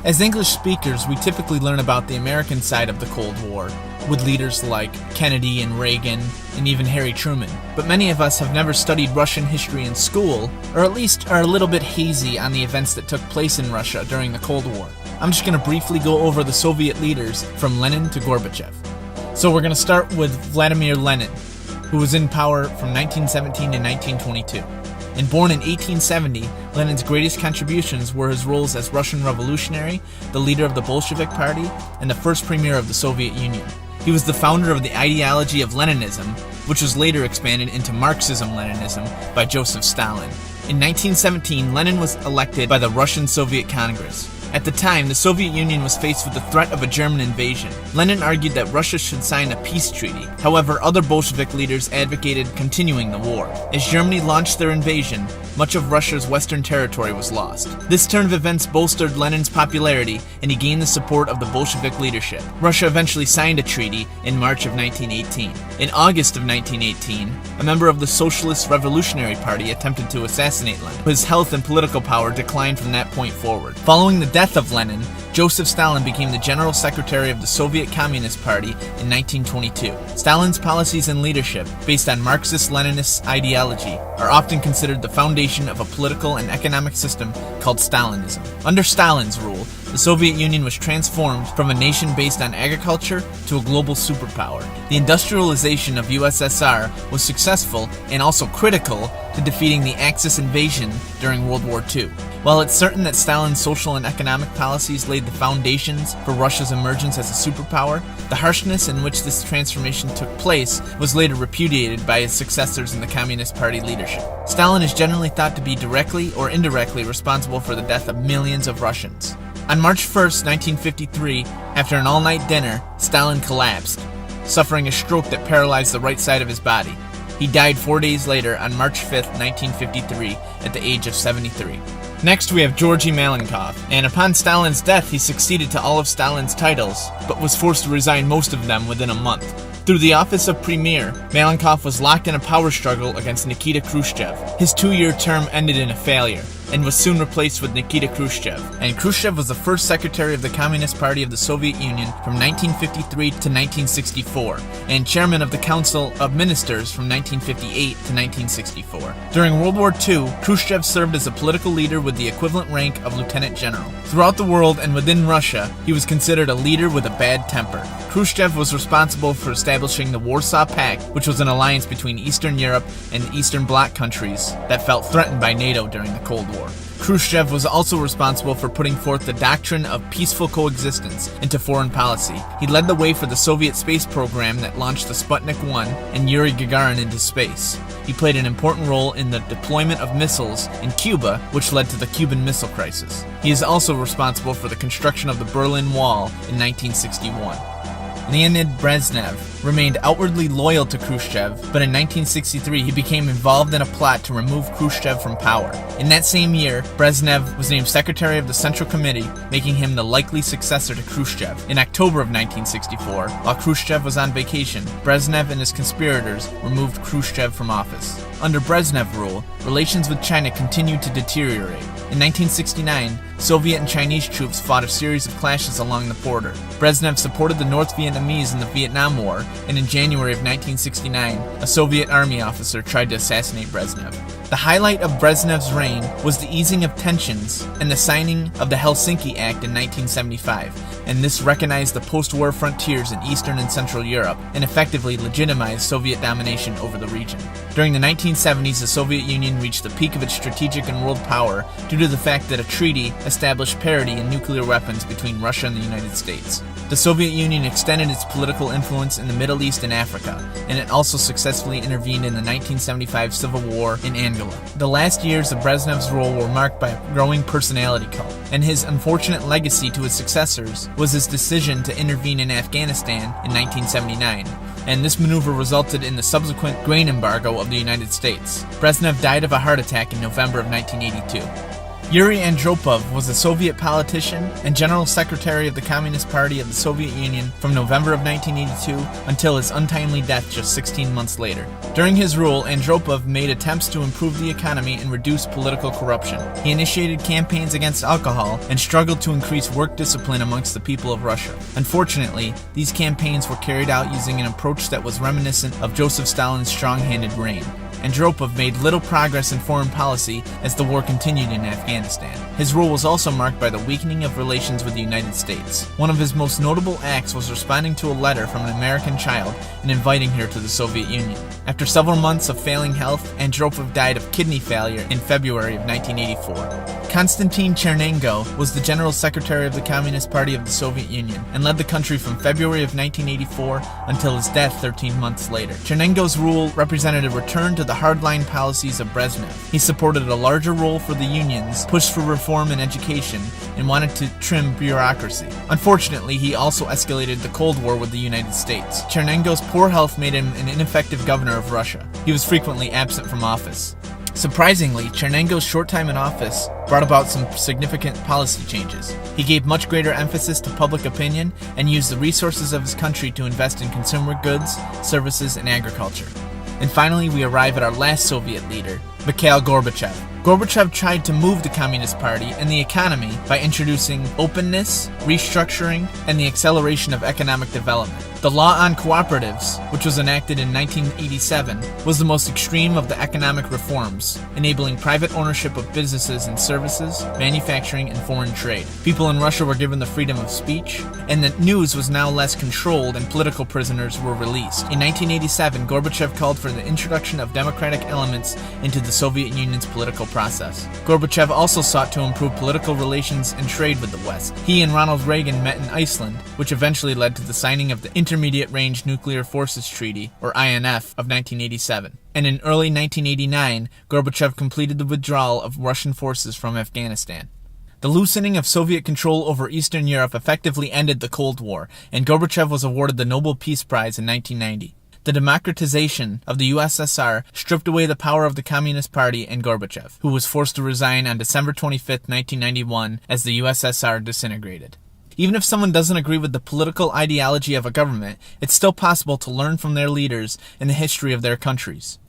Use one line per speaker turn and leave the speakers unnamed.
As English speakers, we typically learn about the American side of the Cold War, with leaders like Kennedy and Reagan, and even Harry Truman. But many of us have never studied Russian history in school, or at least are a little bit hazy on the events that took place in Russia during the Cold War. I'm just going to briefly go over the Soviet leaders from Lenin to Gorbachev. So we're going to start with Vladimir Lenin, who was in power from 1917 to 1922. And born in 1870, Lenin's greatest contributions were his roles as Russian revolutionary, the leader of the Bolshevik Party, and the first premier of the Soviet Union. He was the founder of the ideology of Leninism, which was later expanded into Marxism-Leninism by Joseph Stalin. In 1917, Lenin was elected by the Russian Soviet Congress. At the time, the Soviet Union was faced with the threat of a German invasion. Lenin argued that Russia should sign a peace treaty. However, other Bolshevik leaders advocated continuing the war. As Germany launched their invasion, much of Russia's western territory was lost. This turn of events bolstered Lenin's popularity, and he gained the support of the Bolshevik leadership. Russia eventually signed a treaty in March of 1918. In August of 1918, a member of the Socialist Revolutionary Party attempted to assassinate Lenin. His health and political power declined from that point forward. Following the death of Lenin, Joseph Stalin became the General Secretary of the Soviet Communist Party in 1922. Stalin's policies and leadership, based on Marxist-Leninist ideology, are often considered the foundation of a political and economic system called Stalinism. Under Stalin's rule, the Soviet Union was transformed from a nation based on agriculture to a global superpower. The industrialization of USSR was successful and also critical to defeating the Axis invasion during World War II. While it's certain that Stalin's social and economic policies laid the foundations for Russia's emergence as a superpower, the harshness in which this transformation took place was later repudiated by his successors in the Communist Party leadership. Stalin is generally thought to be directly or indirectly responsible for the death of millions of Russians. On March 1st, 1953, after an all-night dinner, Stalin collapsed, suffering a stroke that paralyzed the right side of his body. He died 4 days later on March 5th, 1953, at the age of 73. Next, we have Georgy Malenkov, and upon Stalin's death, he succeeded to all of Stalin's titles, but was forced to resign most of them within a month. Through the office of Premier, Malenkov was locked in a power struggle against Nikita Khrushchev. His 2-year term ended in a failure, and was soon replaced with Nikita Khrushchev. And Khrushchev was the first secretary of the Communist Party of the Soviet Union from 1953 to 1964, and chairman of the Council of Ministers from 1958 to 1964. During World War II, Khrushchev served as a political leader with the equivalent rank of lieutenant general. Throughout the world and within Russia, he was considered a leader with a bad temper. Khrushchev was responsible for establishing the Warsaw Pact, which was an alliance between Eastern Europe and Eastern Bloc countries that felt threatened by NATO during the Cold War. Khrushchev was also responsible for putting forth the doctrine of peaceful coexistence into foreign policy. He led the way for the Soviet space program that launched the Sputnik 1 and Yuri Gagarin into space. He played an important role in the deployment of missiles in Cuba, which led to the Cuban Missile Crisis. He is also responsible for the construction of the Berlin Wall in 1961. Leonid Brezhnev remained outwardly loyal to Khrushchev, but in 1963 he became involved in a plot to remove Khrushchev from power. In that same year, Brezhnev was named Secretary of the Central Committee, making him the likely successor to Khrushchev. In October of 1964, while Khrushchev was on vacation, Brezhnev and his conspirators removed Khrushchev from office. Under Brezhnev rule, relations with China continued to deteriorate. In 1969, Soviet and Chinese troops fought a series of clashes along the border. Brezhnev supported the North Vietnamese in the Vietnam War, and in January of 1969, a Soviet army officer tried to assassinate Brezhnev. The highlight of Brezhnev's reign was the easing of tensions and the signing of the Helsinki Act in 1975, and this recognized the post-war frontiers in Eastern and Central Europe and effectively legitimized Soviet domination over the region. During the 1970s, the Soviet Union reached the peak of its strategic and world power due to the fact that a treaty established parity in nuclear weapons between Russia and the United States. The Soviet Union extended its political influence in the Middle East and Africa, and it also successfully intervened in the 1975 Civil War in Angola. The last years of Brezhnev's rule were marked by a growing personality cult, and his unfortunate legacy to his successors was his decision to intervene in Afghanistan in 1979, and this maneuver resulted in the subsequent grain embargo of the United States. Brezhnev died of a heart attack in November of 1982. Yuri Andropov was a Soviet politician and General Secretary of the Communist Party of the Soviet Union from November of 1982 until his untimely death just 16 months later. During his rule, Andropov made attempts to improve the economy and reduce political corruption. He initiated campaigns against alcohol and struggled to increase work discipline amongst the people of Russia. Unfortunately, these campaigns were carried out using an approach that was reminiscent of Joseph Stalin's strong-handed reign. Andropov made little progress in foreign policy as the war continued in Afghanistan. His rule was also marked by the weakening of relations with the United States. One of his most notable acts was responding to a letter from an American child and inviting her to the Soviet Union. After several months of failing health, Andropov died of kidney failure in February of 1984. Konstantin Chernenko was the General Secretary of the Communist Party of the Soviet Union and led the country from February of 1984 until his death 13 months later. Chernenko's rule represented a return to the hardline policies of Brezhnev. He supported a larger role for the unions, pushed for reform in education, and wanted to trim bureaucracy. Unfortunately, he also escalated the Cold War with the United States. Chernenko's poor health made him an ineffective governor of Russia. He was frequently absent from office. Surprisingly, Chernenko's short time in office brought about some significant policy changes. He gave much greater emphasis to public opinion and used the resources of his country to invest in consumer goods, services, and agriculture. And finally, we arrive at our last Soviet leader, Mikhail Gorbachev. Gorbachev tried to move the Communist Party and the economy by introducing openness, restructuring, and the acceleration of economic development. The Law on Cooperatives, which was enacted in 1987, was the most extreme of the economic reforms, enabling private ownership of businesses and services, manufacturing, and foreign trade. People in Russia were given the freedom of speech, and the news was now less controlled and political prisoners were released. In 1987, Gorbachev called for the introduction of democratic elements into the Soviet Union's political process. Gorbachev also sought to improve political relations and trade with the West. He and Ronald Reagan met in Iceland, which eventually led to the signing of the Intermediate Range Nuclear Forces Treaty, or INF, of 1987. And in early 1989, Gorbachev completed the withdrawal of Russian forces from Afghanistan. The loosening of Soviet control over Eastern Europe effectively ended the Cold War, and Gorbachev was awarded the Nobel Peace Prize in 1990. The democratization of the USSR stripped away the power of the Communist Party and Gorbachev, who was forced to resign on December 25, 1991, as the USSR disintegrated. Even if someone doesn't agree with the political ideology of a government, it's still possible to learn from their leaders and the history of their countries.